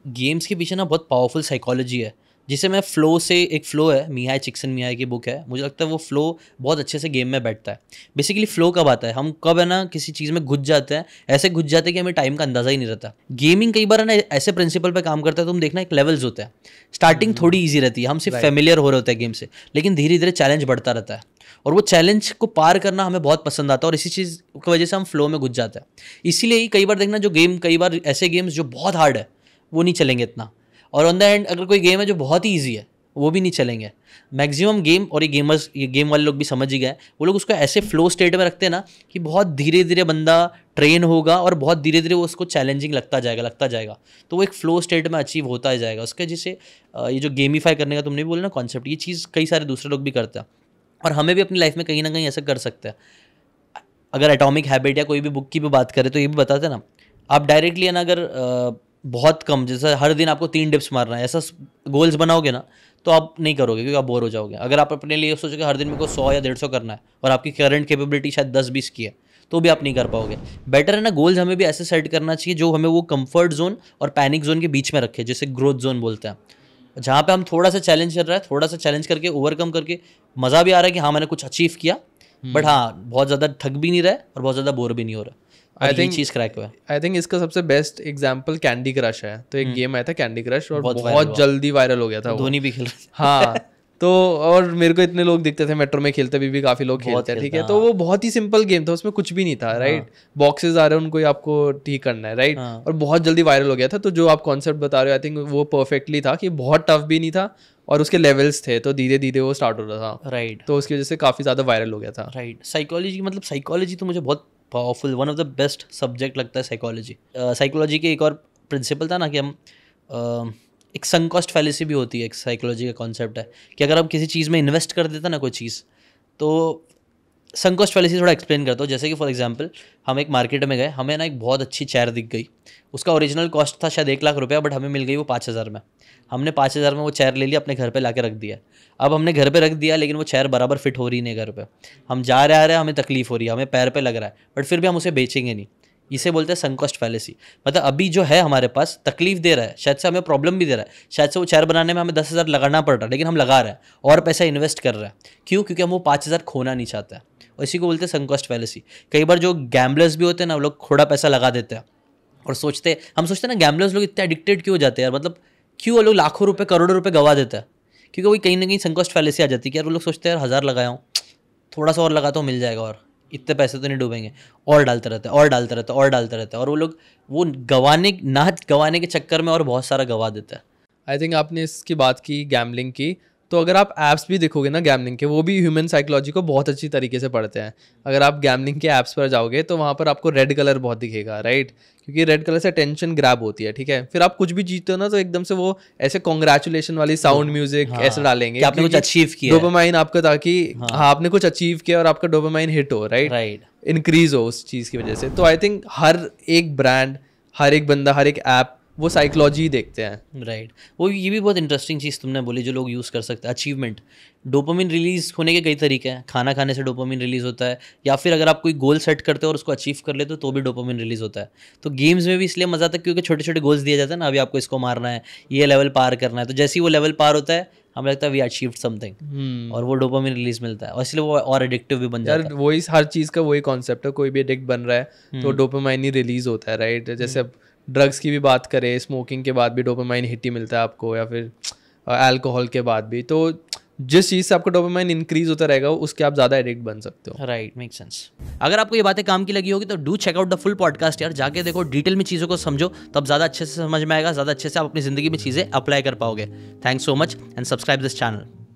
Games के पीछे ना बहुत पावरफुल साइकोलॉजी है, जिसे मैं फ्लो से, एक फ्लो है, मिहाई चिक्सिनमिहाई की बुक है, मुझे लगता है वो फ्लो बहुत अच्छे से गेम में बैठता है। बेसिकली फ्लो कब आता है, हम कब है ना किसी चीज़ में घुस जाते हैं, ऐसे घुस जाते हैं कि हमें टाइम का अंदाजा ही नहीं रहता। गेमिंग कई बार है ना ऐसे प्रिंसिपल पे काम करता है, तुम देखना एक लेवल्स होते हैं, स्टार्टिंग थोड़ी ईजी रहती है, हम सिर्फ फेमिलियर हो रहे होते हैं गेम से, लेकिन धीरे धीरे चैलेंज बढ़ता रहता है, और वो चैलेंज को पार करना हमें बहुत पसंद आता है, और इसी चीज़ की वजह से हम फ्लो में घुस जाते हैं। इसीलिए ही कई बार देखना जो गेम, कई बार ऐसे गेम्स जो बहुत हार्ड है वो नहीं चलेंगे इतना, और ऑन द एंड अगर कोई गेम है जो बहुत ही ईजी है वो भी नहीं चलेंगे। मैक्सिमम गेम, और ये गेम वाले लोग भी समझ ही गए, वो लोग उसको ऐसे फ्लो स्टेट में रखते हैं ना कि बहुत धीरे धीरे बंदा ट्रेन होगा और बहुत धीरे धीरे वो उसको चैलेंजिंग लगता जाएगा, तो वो एक फ्लो स्टेट में अचीव होता ही जाएगा उसके। जिसे ये जो गेमीफाई करने का तुमने भी बोला ना कॉन्सेप्ट, ये चीज़ कई सारे दूसरे लोग भी करते हैं, और हमें भी अपनी लाइफ में कहीं ना कहीं ऐसा कर सकते हैं। अगर एटॉमिक हैबिट या कोई भी बुक की भी बात करें तो ये भी बताते हैं ना, आप डायरेक्टली है ना अगर बहुत कम, जैसे हर दिन आपको 3 डिप्स मारना है, ऐसा गोल्स बनाओगे ना तो आप नहीं करोगे, क्योंकि आप बोर हो जाओगे। अगर आप अपने लिए सोचोगे हर दिन मेरे को 100 या 150 करना है, और आपकी करंट कैपेबिलिटी शायद 10-20 की है, तो भी आप नहीं कर पाओगे। बेटर है ना गोल्स हमें भी ऐसे सेट करना चाहिए जो हमें वो कंफर्ट जोन और पैनिक जोन के बीच में रखे, जैसे ग्रोथ जोन बोलते हैं, जहाँ पे हम थोड़ा सा चैलेंज कर रहा है, थोड़ा सा चैलेंज करके ओवरकम करके मज़ा भी आ रहा है कि हाँ मैंने कुछ अचीव किया, बट हाँ बहुत ज़्यादा थक भी नहीं रहा है और बहुत ज़्यादा बोर भी नहीं हो रहा। आई चीज़ क्रैक हुआ है। आई थिंक इसका सबसे बेस्ट एग्जांपल कैंडी क्रश है। तो एक गेम आया था कैंडी क्रश, और बहुत जल्दी वायरल हो गया था, धोनी भी खेल रहा था। हाँ तो और मेरे को इतने लोग दिखते थे मेट्रो में खेलते भी काफी लोग खेलते हैं, ठीक है। तो वो बहुत ही सिंपल गेम था, उसमें कुछ भी नहीं था, राइट। बॉक्सेस आ रहे हैं, उनको आपको ठीक करना है, राइट। और बहुत जल्दी वायरल हो गया था। तो जो आप कॉन्सेप्ट बता रहे हो, आई थिंक वो परफेक्टली था कि बहुत टफ भी नहीं था और उसके लेवल्स थे, तो धीरे धीरे वो स्टार्ट हो रहा था, राइट। तो उसकी वजह से काफी ज्यादा वायरल हो गया था, राइट। साइकोलॉजी, मतलब साइकोलॉजी तो मुझे बहुत powerful, one of the best subject लगता है साइकोलॉजी। साइकोलॉजी के एक और प्रिंसिपल था ना कि हम एक संक कॉस्ट फैलेसी भी होती है, एक साइकोलॉजी का कॉन्सेप्ट है कि अगर हम किसी चीज़ में इन्वेस्ट कर देते ना कोई चीज़, तो संक कॉस्ट फैलेसी थोड़ा एक्सप्लेन करता हूँ। जैसे कि फॉर एग्जांपल हम एक मार्केट में गए, हमें ना एक बहुत अच्छी चेयर दिख गई, उसका ओरिजिनल कॉस्ट था शायद 1 लाख रुपया, बट हमें मिल गई वो 5,000 में। हमने 5,000 में वो चेयर ले लिया, अपने घर पे लाके रख दिया। अब हमने घर पे रख दिया, लेकिन वो चेयर बराबर फिट हो रही नहीं घर पे, हम जा रहे आ रहे हैं, हमें तकलीफ हो रही है, हमें पैर पे लग रहा है, बट फिर भी हम उसे बेचेंगे नहीं। इसे बोलते हैं संक कॉस्ट फैलेसी। मतलब अभी जो है हमारे पास तकलीफ दे रहा है, शायद से हमें प्रॉब्लम भी दे रहा है, शायद से वो चेयर बनाने में हमें 10,000 लगाना पड़ रहा है, लेकिन हम लगा रहे हैं और पैसा इन्वेस्ट कर रहे हैं। क्यों? क्योंकि हम वो 5,000 खोना नहीं चाहते हैं, और इसी को बोलते हैं संक कॉस्ट फैलेसी। कई बार जो गैम्बलर्स भी होते हैं ना, वो लोग थोड़ा पैसा लगा देते हैं और हम सोचते हैं ना गैम्बलर्स लोग इतने एडिक्टेड क्यों हो जाते हैं यार, मतलब क्यों वो लोग लाखों रुपए करोड़ों रुपए गवा देते हैं? क्योंकि वही कहीं ना कहीं संक कॉस्ट फैलेसी आ जाती है कि यार वो लोग सोचते हैं यार 1,000 लगाया हूँ, थोड़ा सा और लगाता हूँ मिल जाएगा, और इतने पैसे तो नहीं डूबेंगे, और डालते रहते हैं और डालते रहते हैं और डालते रहते हैं, और वो लोग वो गवाने के चक्कर में और बहुत सारा गवा देता है। आई थिंक आपने इसकी बात की गैम्बलिंग की, तो अगर आप ऐप्स भी देखोगे ना गैम्बलिंग के, वो भी ह्यूमन साइकोलॉजी को बहुत अच्छी तरीके से पढ़ते हैं। अगर आप गैम्बलिंग के ऐप्स पर जाओगे तो वहाँ पर आपको रेड कलर बहुत दिखेगा, राइट, क्योंकि रेड कलर से टेंशन ग्रैब होती है, ठीक है। फिर आप कुछ भी जीतते हो ना तो एकदम से वो ऐसे कॉन्ग्रेचुलेशन वाली साउंड म्यूजिक ऐसे डालेंगे कि आपने कुछ अचीव किया, डोपामाइन आपका, ताकि हाँ आपने कुछ अचीव किया और आपका डोपामाइन हिट हो, राइट, इंक्रीज हो उस चीज़ की वजह से। तो आई थिंक हर एक ब्रांड, हर एक बंदा, हर एक ऐप वो साइकोलॉजी देखते हैं, राइट। वो ये भी बहुत इंटरेस्टिंग चीज़ तुमने बोली जो लोग यूज़ कर सकते हैं, अचीवमेंट। डोपामिन रिलीज़ होने के कई तरीके हैं, खाना खाने से डोपामिन रिलीज़ होता है, या फिर अगर आप कोई गोल सेट करते हो और उसको अचीव कर लेते हो तो भी डोपामिन रिलीज़ होता है। तो गेम्स में भी इसलिए मज़ा आता है क्योंकि छोटे छोटे गोल्स दिए जाते हैं ना, अभी आपको इसको मारना है, ये लेवल पार करना है, तो जैसे ही वो लेवल पार होता है हमें लगता है वी अचीव्ड समथिंग, और वो डोपामिन रिलीज मिलता है, और इसलिए वो और एडिक्टिव भी बन जाता है। वही हर चीज़ का वही कॉन्सेप्ट है, कोई भी एडिक्ट बन रहा है तो डोपामाइन ही रिलीज होता है, राइट। जैसे अब ड्रग्स की भी बात करें, स्मोकिंग के बाद भी डोपामाइन हिट ही मिलता है आपको, या फिर अल्कोहल के बाद भी। तो जिस चीज़ से आपका डोपामाइन इंक्रीज होता रहेगा उसके आप ज़्यादा एडिक्ट बन सकते हो, राइट, मेक सेंस। अगर आपको ये बातें काम की लगी होगी तो do check out the full podcast यार, जाके देखो, डिटेल में चीज़ों को समझो, तब ज़्यादा अच्छे से समझ में आएगा, ज़्यादा अच्छे से आप अपनी ज़िंदगी में चीज़ें अप्लाई कर पाओगे। Thanks so much and subscribe this channel.